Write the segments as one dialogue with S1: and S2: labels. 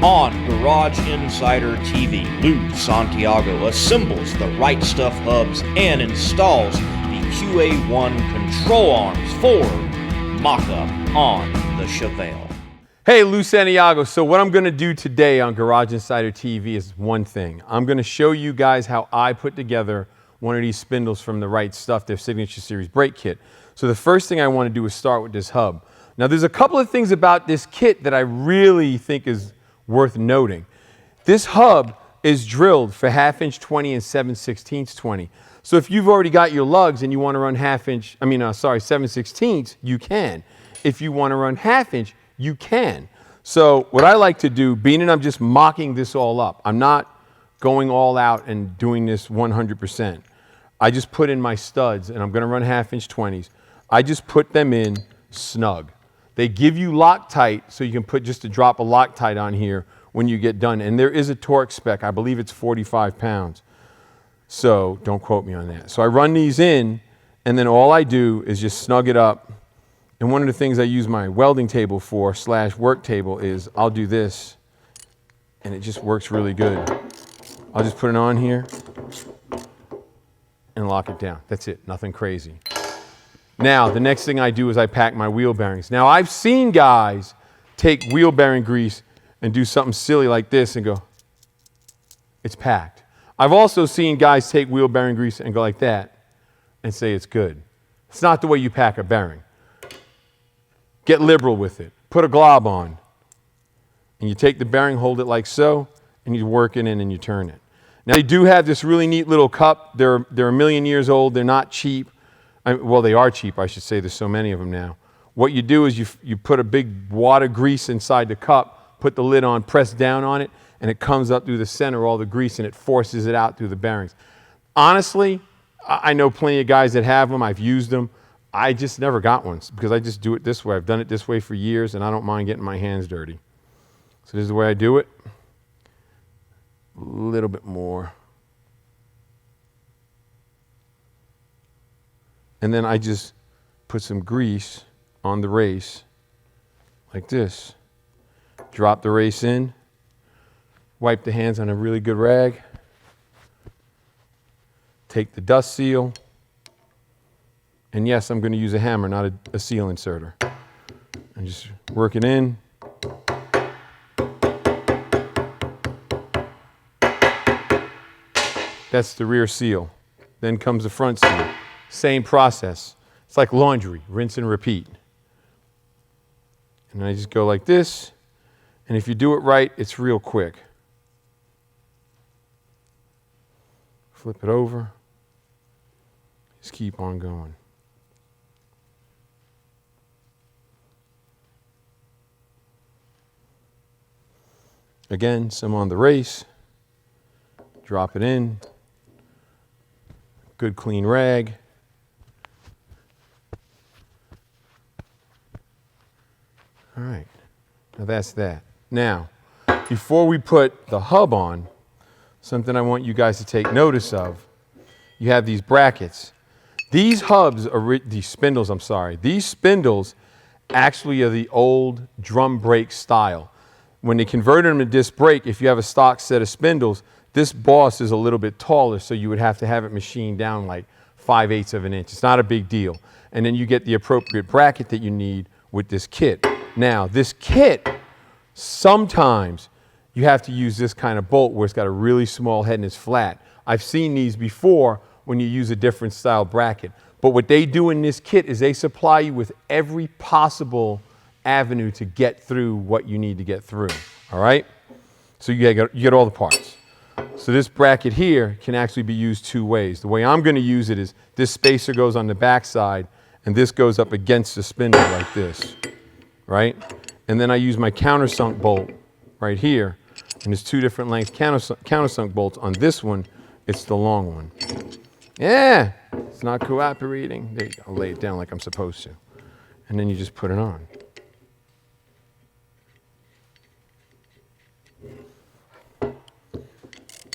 S1: On Garage Insider TV, Lou Santiago assembles the Right Stuff hubs and installs the QA1 control arms for mock-up on the Chevelle.
S2: Hey, Lou Santiago. So what I'm going to do today on Garage Insider TV is one thing. I'm going to show you guys how I put together one of these spindles from the Right Stuff, their Signature Series brake kit. So the first thing I want to do is start with this hub. Now there's a couple of things about this kit that I really think is worth noting. This hub is drilled for 1/2" 20 and 7/16 20. So if you've already got your lugs and you want to run 7/16, you can. If you want to run 1/2", you can. So what I like to do, being that I'm just mocking this all up, I'm not going all out and doing this 100%. I just put in my studs, and I'm going to run 1/2" 20s. I just put them in snug. They give you Loctite, so you can put just a drop of Loctite on here when you get done. And there is a torque spec. I believe it's 45 pounds. So don't quote me on that. So I run these in, and then all I do is just snug it up. And one of the things I use my welding table for / work table is I'll do this, and it just works really good. I'll just put it on here and lock it down. That's it, nothing crazy. Now, the next thing I do is I pack my wheel bearings. Now, I've seen guys take wheel bearing grease and do something silly like this and go, it's packed. I've also seen guys take wheel bearing grease and go like that and say it's good. It's not the way you pack a bearing. Get liberal with it. Put a glob on. And you take the bearing, hold it like so, and you work it in and you turn it. Now, they do have this really neat little cup. They're a million years old. They're not cheap. Well, they are cheap, I should say. There's so many of them now. What you do is you put a big wad of grease inside the cup, put the lid on, press down on it, and it comes up through the center, all the grease, and it forces it out through the bearings. Honestly, I know plenty of guys that have them. I've used them. I just never got one because I just do it this way. I've done it this way for years, and I don't mind getting my hands dirty. So this is the way I do it. A little bit more. And then I just put some grease on the race like this. Drop the race in. Wipe the hands on a really good rag. Take the dust seal. And yes, I'm going to use a hammer, not a seal inserter. And just work it in. That's the rear seal. Then comes the front seal. Same process. It's like laundry, rinse and repeat. And I just go like this, and if you do it right, it's real quick. Flip it over. Just keep on going. Again, some on the race. Drop it in. Good clean rag. All right, now that's that. Now, before we put the hub on, something I want you guys to take notice of, you have these brackets. These hubs, these spindles actually are the old drum brake style. When they converted them to disc brake, if you have a stock set of spindles, this boss is a little bit taller, so you would have to have it machined down like 5/8 of an inch. It's not a big deal. And then you get the appropriate bracket that you need with this kit. Now, this kit, sometimes you have to use this kind of bolt where it's got a really small head and it's flat. I've seen these before when you use a different style bracket. But what they do in this kit is they supply you with every possible avenue to get through what you need to get through, all right? So you get all the parts. So this bracket here can actually be used two ways. The way I'm going to use it is this spacer goes on the back side, and this goes up against the spindle like this. Right? And then I use my countersunk bolt right here. And there's two different length countersunk bolts. On this one, it's the long one. Yeah, it's not cooperating. There you go. I'll lay it down like I'm supposed to. And then you just put it on.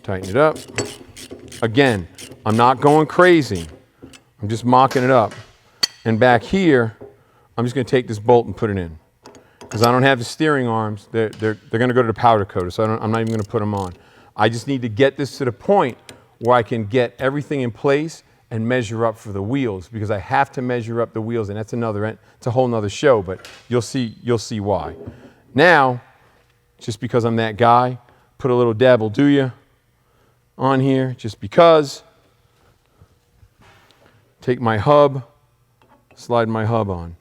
S2: Tighten it up. Again, I'm not going crazy. I'm just mocking it up. And back here, I'm just going to take this bolt and put it in. because I don't have the steering arms. They're going to go to the powder coater, so I'm not even going to put them on. I just need to get this to the point where I can get everything in place and measure up for the wheels, because I have to measure up the wheels, and that's it's a whole nother show, but you'll see why. Now, just because I'm that guy, put a little dabble do ya on here, just because. Take my hub, slide my hub on.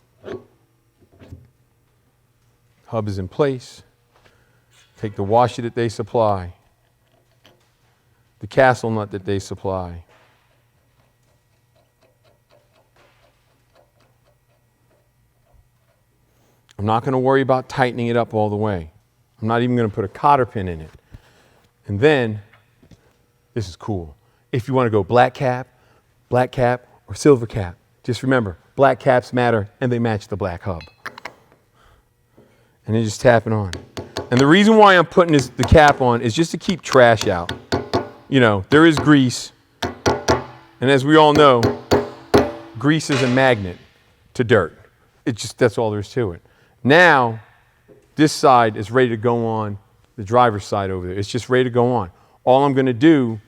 S2: Hub is in place. Take the washer that they supply, the castle nut that they supply. I'm not going to worry about tightening it up all the way. I'm not even going to put a cotter pin in it. And then, this is cool. If you want to go black cap, or silver cap, just remember, black caps matter and they match the black hub. And then just tap it on. And the reason why I'm putting the cap on is just to keep trash out. You know, there is grease. And as we all know, grease is a magnet to dirt. That's all there is to it. Now, this side is ready to go on the driver's side over there. It's just ready to go on. All I'm going to do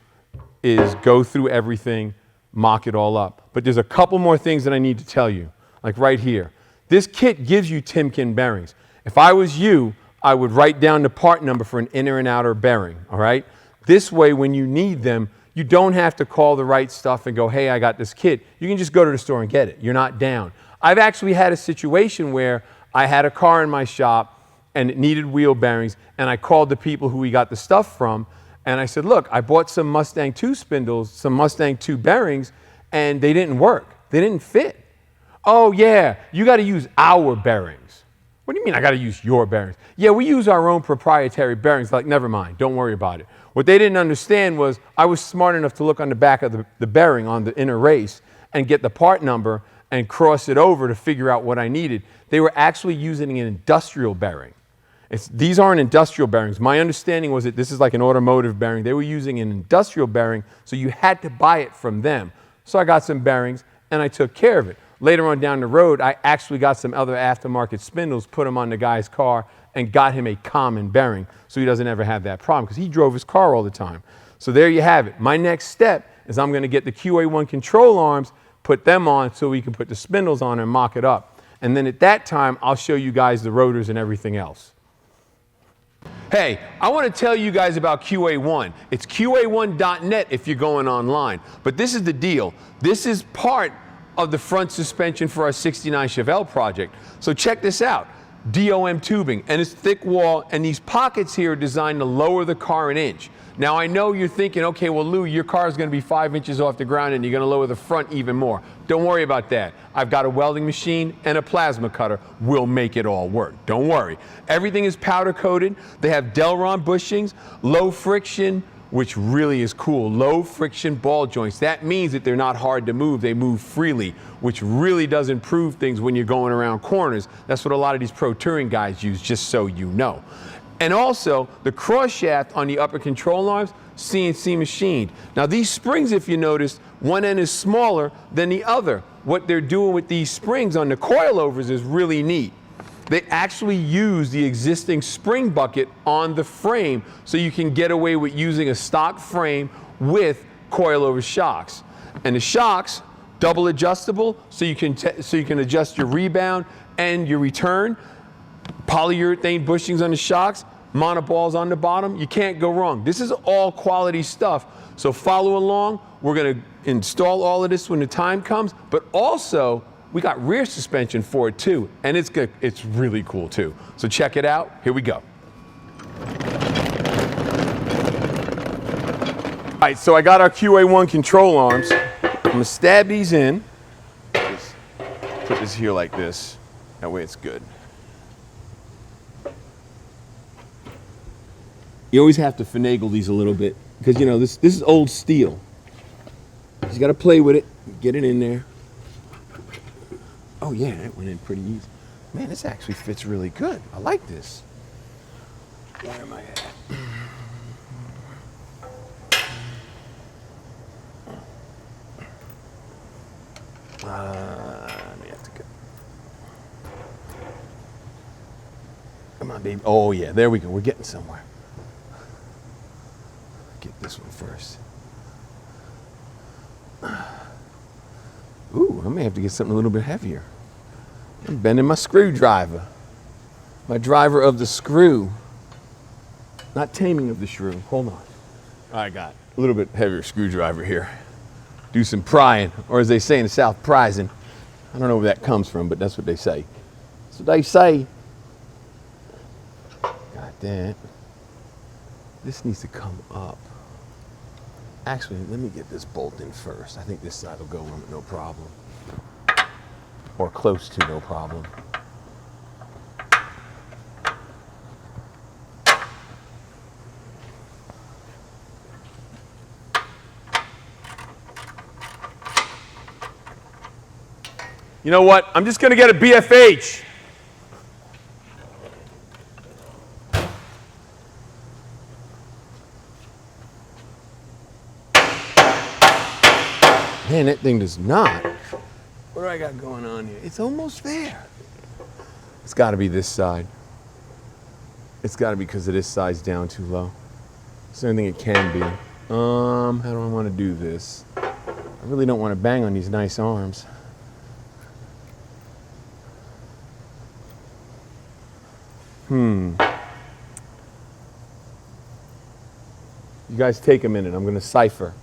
S2: is go through everything, mock it all up. But there's a couple more things that I need to tell you, like right here. This kit gives you Timken bearings. If I was you, I would write down the part number for an inner and outer bearing, all right? This way, when you need them, you don't have to call the right stuff and go, hey, I got this kit. You can just go to the store and get it. You're not down. I've actually had a situation where I had a car in my shop and it needed wheel bearings, and I called the people who we got the stuff from, and I said, look, I bought some Mustang 2 spindles, some Mustang 2 bearings, and they didn't work. They didn't fit. Oh, yeah, you got to use our bearings. What do you mean I got to use your bearings? Yeah, we use our own proprietary bearings. Like, never mind, don't worry about it. What they didn't understand was I was smart enough to look on the back of the bearing on the inner race and get the part number and cross it over to figure out what I needed. They were actually using an industrial bearing. These aren't industrial bearings. My understanding was that this is like an automotive bearing. They were using an industrial bearing, so you had to buy it from them. So I got some bearings, and I took care of it. Later on down the road, I actually got some other aftermarket spindles, put them on the guy's car, and got him a common bearing, so he doesn't ever have that problem, because he drove his car all the time. So there you have it. My next step is I'm going to get the QA1 control arms, put them on so we can put the spindles on and mock it up. And then at that time, I'll show you guys the rotors and everything else. Hey, I want to tell you guys about QA1. It's QA1.net if you're going online. But this is the deal. This is part of the front suspension for our 69 Chevelle project. So check this out. DOM tubing, and it's thick wall, and these pockets here are designed to lower the car an inch. Now I know you're thinking, okay, well Lou, your car is going to be 5 inches off the ground and you're going to lower the front even more. Don't worry about that. I've got a welding machine and a plasma cutter. We'll make it all work. Don't worry. Everything is powder coated. They have Delron bushings, low friction, which really is cool, low friction ball joints. That means that they're not hard to move. They move freely, which really does improve things when you're going around corners. That's what a lot of these pro touring guys use, just so you know. And also, the cross shaft on the upper control arms, CNC machined. Now these springs, if you notice, one end is smaller than the other. What they're doing with these springs on the coilovers is really neat. They actually use the existing spring bucket on the frame, so you can get away with using a stock frame with coilover shocks. And the shocks, double adjustable, so you can adjust your rebound and your return. Polyurethane bushings on the shocks, monoballs on the bottom. You can't go wrong. This is all quality stuff. So follow along. We're going to install all of this when the time comes, but also we got rear suspension for it too, and it's good. It's really cool too. So check it out. Here we go. All right, so I got our QA1 control arms. I'm gonna stab these in. Just put this here like this. That way it's good. You always have to finagle these a little bit because, you know, this is old steel. You got to play with it, get it in there. Oh yeah, that went in pretty easy. Man, this actually fits really good. I like this. Where am I at? Let me have to go. Come on, baby. Oh, yeah, there we go. We're getting somewhere. Get this one first. Ooh, I may have to get something a little bit heavier. I'm bending my screwdriver. My driver of the screw. Not taming of the shrew. Hold on. I got a little bit heavier screwdriver here. Do some prying, or as they say in the South, prizing. I don't know where that comes from, but that's what they say. That's what they say. Got that. This needs to come up. Actually, let me get this bolt in first. I think this side will go in with no problem. Or close to no problem. You know what? I'm just going to get a BFH. Man, that thing does not. What do I got going on here? It's almost there. It's got to be this side. It's got to be because of this side's down too low. It's the only thing it can be. How do I want to do this? I really don't want to bang on these nice arms. You guys take a minute. I'm going to cipher.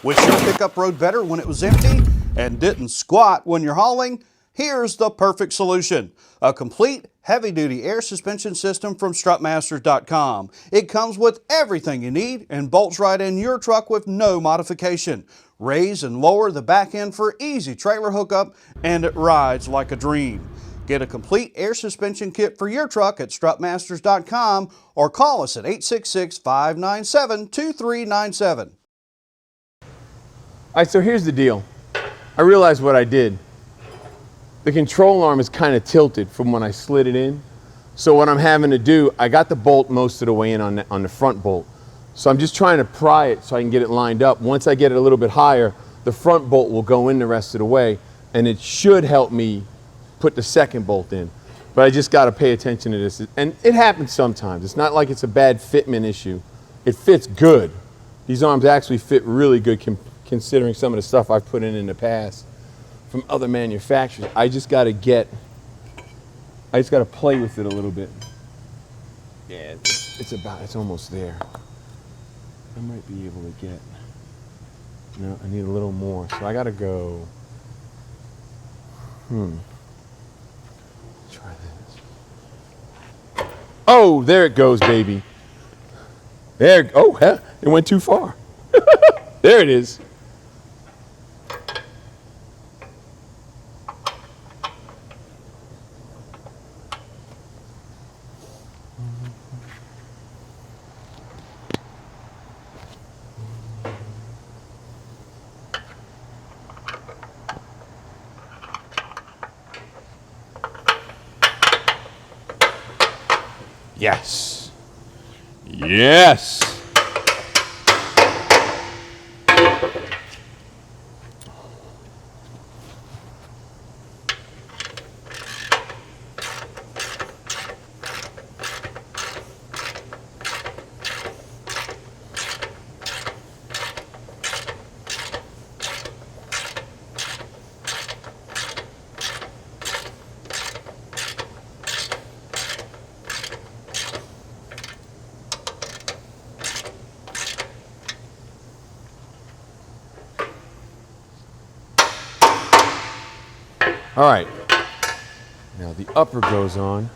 S3: Wish your pickup rode better when it was empty and didn't squat when you're hauling? Here's the perfect solution. A complete heavy-duty air suspension system from strutmasters.com. It comes with everything you need and bolts right in your truck with no modification. Raise and lower the back end for easy trailer hookup, and it rides like a dream. Get a complete air suspension kit for your truck at strutmasters.com or call us at 866-597-2397.
S2: All right, so here's the deal. I realized what I did. The control arm is kind of tilted from when I slid it in. So what I'm having to do, I got the bolt most of the way in on the front bolt. So I'm just trying to pry it so I can get it lined up. Once I get it a little bit higher, the front bolt will go in the rest of the way, and it should help me put the second bolt in. But I just got to pay attention to this. And it happens sometimes. It's not like it's a bad fitment issue. It fits good. These arms actually fit really good considering some of the stuff I've put in the past from other manufacturers. I just got to play with it a little bit. Yeah, it's almost there. I might be able to get, no, I need a little more. So I got to go, try this. Oh, there it goes, baby. There, oh, hell, it went too far. There it is. Yes. Yes. All right, now the upper goes on.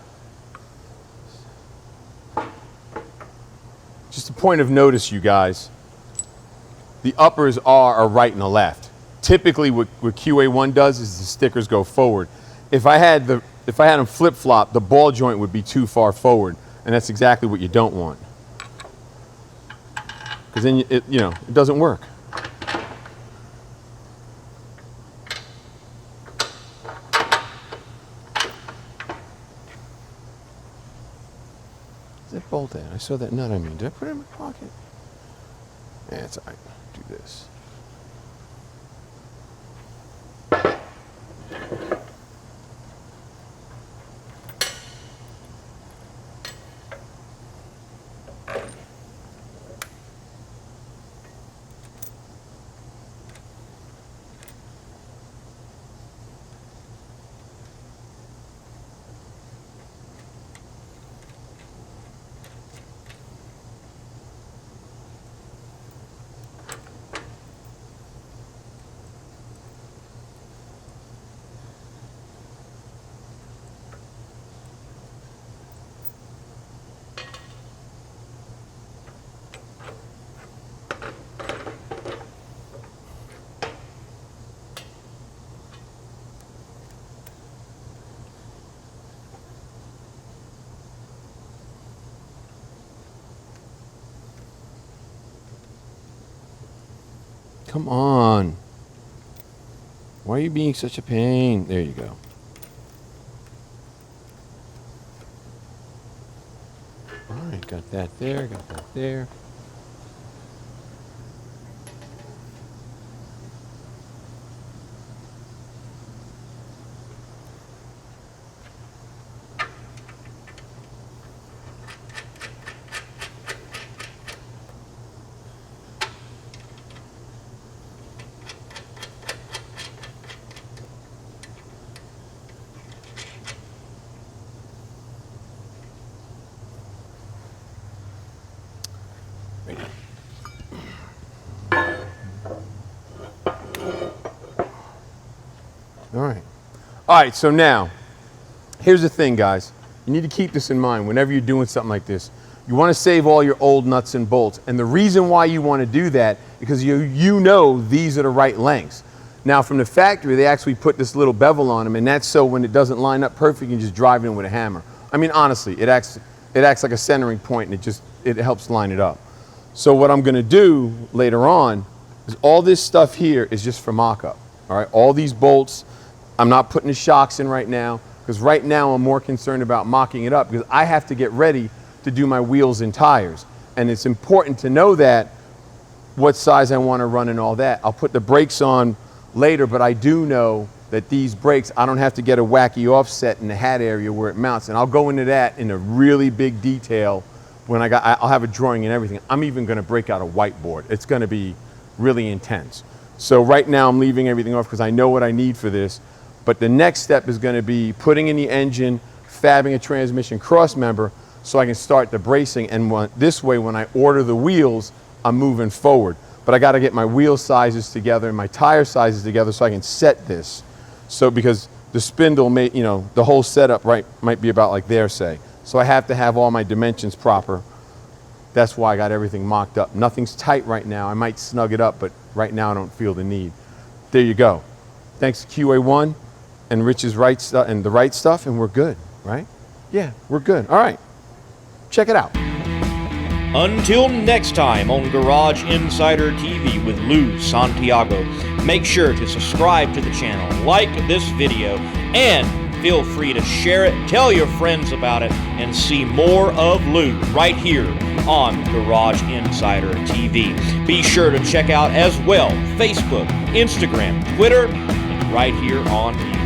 S2: Just a point of notice, you guys. The uppers are a right and a left. Typically what QA1 does is the stickers go forward. If I had them flip-flop, the ball joint would be too far forward, and that's exactly what you don't want. Because then it doesn't work. That bolt in. I saw that nut, did I put it in my pocket? Yeah, it's all right. Do this. Come on. Why are you being such a pain? There you go. All right, got that there, got that there. All right, so now, here's the thing, guys. You need to keep this in mind whenever you're doing something like this. You want to save all your old nuts and bolts. And the reason why you want to do that, because you know these are the right lengths. Now, from the factory, they actually put this little bevel on them, and that's so when it doesn't line up perfect, you can just drive it in with a hammer. I mean, honestly, it acts like a centering point, and it helps line it up. So what I'm going to do later on is all this stuff here is just for mock-up. All right, all these bolts, I'm not putting the shocks in right now, because right now I'm more concerned about mocking it up, because I have to get ready to do my wheels and tires. And it's important to know that, what size I want to run and all that. I'll put the brakes on later, but I do know that these brakes, I don't have to get a wacky offset in the hat area where it mounts. And I'll go into that in a really big detail when I'll have a drawing and everything. I'm even going to break out a whiteboard. It's going to be really intense. So right now I'm leaving everything off because I know what I need for this. But the next step is going to be putting in the engine, fabbing a transmission cross member so I can start the bracing. And this way, when I order the wheels, I'm moving forward. But I got to get my wheel sizes together and my tire sizes together so I can set this. So because the spindle may, the whole setup might be about like there, say. So I have to have all my dimensions proper. That's why I got everything mocked up. Nothing's tight right now. I might snug it up, but right now I don't feel the need. There you go. Thanks to QA1 and Rich's right stuff and the right stuff, and we're good, right? Yeah, we're good. All right, check it out.
S1: Until next time on Garage Insider TV with Lou Santiago, make sure to subscribe to the channel, like this video, and feel free to share it, tell your friends about it, and see more of Lou right here on Garage Insider TV. Be sure to check out as well Facebook, Instagram, Twitter, and right here on YouTube.